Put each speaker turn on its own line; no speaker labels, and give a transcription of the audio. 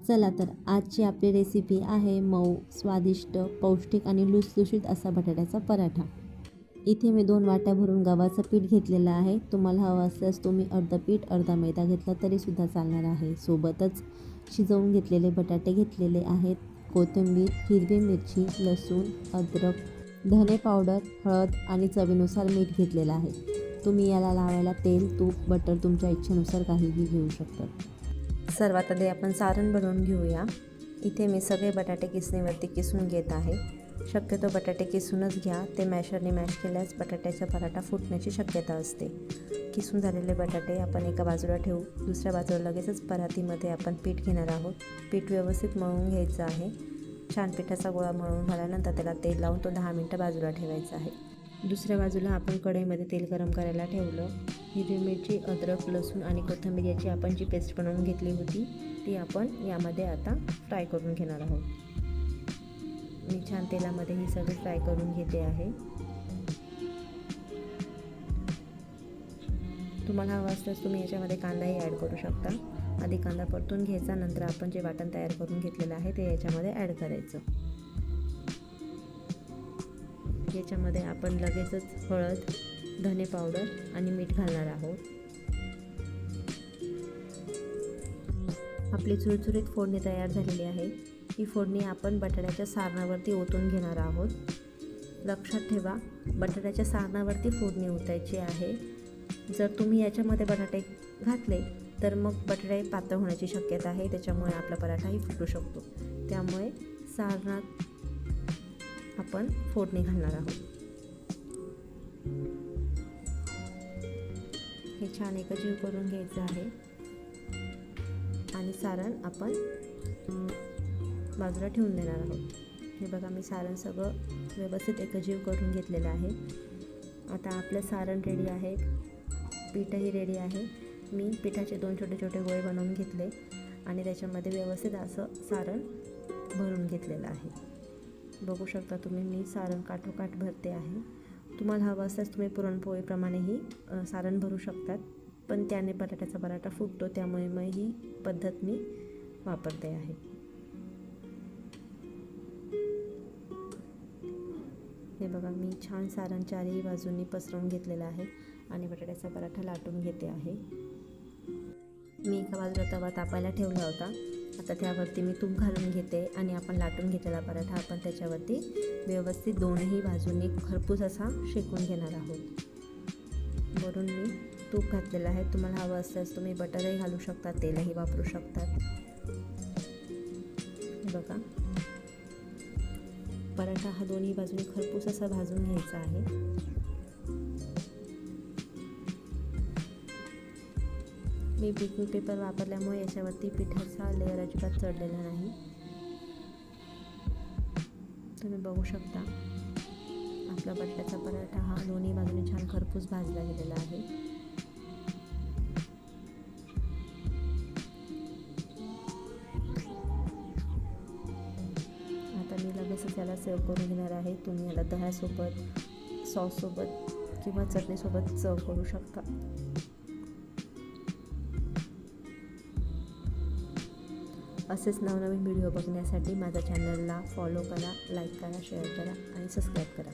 चला तर आजची आपली रेसिपी आहे मऊ, स्वादिष्ट, पौष्टिक आणि लुसलुशीत असा बटाट्याचा पराठा। इथे मी 2 वाट्या भरून गव्हाचं पीठ घेतलेलं आहे। तुम्हाला हवं असल्यास तुम्ही अर्ध पीठ अर्धा मैदा घेतला तरीसुद्धा चालणार आहे। सोबतच शिजवून घेतलेले बटाटे घेतलेले आहेत, कोथिंबीर, हिरवी मिरची, लसूण, अद्रक, धने पावडर, हळद आणि चवीनुसार मीठ घेतलेलं आहे। तुम्ही याला लावायला तेल, तूप, बटर तुमच्या इच्छेनुसार काहीही घेऊ शकता। सर्वात आधी आपण सारण बनवून घेऊया। इथे मी सगळे बटाटे किसणीवरती किसून घेत आहे। शक्यतो बटाटे किसूनच घ्या, ते मॅशरने मॅश केल्यास बटाट्याचा पराठा फुटण्याची शक्यता असते। किसून झालेले बटाटे आपण एका बाजूला ठेवू, दुसऱ्या बाजूला लगेचच परातीमध्ये आपण पीठ घेणार आहोत। पीठ व्यवस्थित मळून घ्यायचं आहे। छान पिठाचा गोळा मळून झाल्यानंतर त्याला तेल लावून तो 10 मिनिटं बाजूला ठेवायचा आहे। दुसऱ्या बाजूला आपण कढईमध्ये तेल गरम करायला ठेवलं। हिरवी मिरची, अद्रक, लसूण आणि कोथिंबीर याची आपण जी पेस्ट बनवून घेतली होती ती आपण यामध्ये आता फ्राय करून घेणार आहोत। मी छान तेलामध्ये ही सगळी फ्राय करून घेते आहे। तुम्हाला हवं असल्यास तुम्ही याच्यामध्ये कांदाही ॲड करू शकता। आधी कांदा परतून घ्यायचा, नंतर आपण जे वाटण तयार करून घेतलेलं आहे ते याच्यामध्ये ॲड करायचं। याच्यामध्ये आपण लगेचच हळद, धने पावडर आणि मीठ घालणार आहोत। आपली चुरचुरीत फोडणी तयार झालेली आहे। ही फोडणी आपण बटाट्याच्या सारणावरती ओतून घेणार आहोत। लक्षात ठेवा, बटाट्याच्या सारणावरती फोडणी ओतायची आहे। जर तुम्ही याच्यामध्ये बटाटे घातले तर मग बटाटे पातळ होण्याची शक्यता आहे, त्याच्यामुळे आपला पराठाही फुटू शकतो। त्यामुळे सारणात आपण फोडणी घालणार आहोत। हे छान एकजीव करून घ्यायचं आहे आणि सारण आपण बाजूला ठेवून देणार आहोत। हे बघा, मी सारण सगळं व्यवस्थित एकजीव करून घेतलेलं आहे। आता आपलं सारण रेडी आहे, पीठही रेडी आहे। मी पिठाचे 2 छोटे छोटे गोळे बनवून घेतले आणि त्याच्यामध्ये व्यवस्थित असं सारण भरून घेतलेलं आहे। बघू शकता तुम्ही, मी सारण काठोकाठ भरते आहे। तुम्हाला हवं असल्यास तुम्ही पुरणपोळीप्रमाणेही सारण भरू शकतात, पण त्याने बटाट्याचा पराठा फुटतो, त्यामुळे मग ही पद्धत मी वापरते आहे। हे बघा, मी छान सारण चारही बाजूंनी पसरवून घेतलेलं आहे आणि बटाट्याचा पराठा लाटून घेते आहे। मी एका बाजूला तवा तापायला ठेवला होता, आता त्यावरती मी तूप घालून घेते आणि आपण लाटून घेतलेला पराठा आपण त्याच्यावरती व्यवस्थित दोन्ही बाजूंनी खरपूस असा शेकून घेणार आहोत। वरून मी तूप घातलेलं आहे। तुम्हाला हवं असल्यास तुम्ही बटरही घालू शकता, तेलही वापरू शकतात। बघा, पराठा हा दोन्ही बाजूंनी खरपूस असा भाजून घ्यायचा आहे। मी बेकिंग पेपर वापरल्यामुळे याच्यावरती पिठाचा लेअर अजिबात चढलेला नाही। तुम्ही बघू शकता, आपला बटाट्याचा पराठा हा दोन्ही बाजूने छान खरपूस भाजला गेलेला आहे। आता मी लगेचच याला सर्व करून घेणार आहे। तुम्ही याला दह्यासोबत, सॉससोबत किंवा चटणीसोबत सर्व करू शकता। असेच नवनवीन व्हिडिओ बघण्यासाठी माझ्या चॅनलला फॉलो करा, लाईक करा, शेअर करा आणि सबस्क्राईब करा।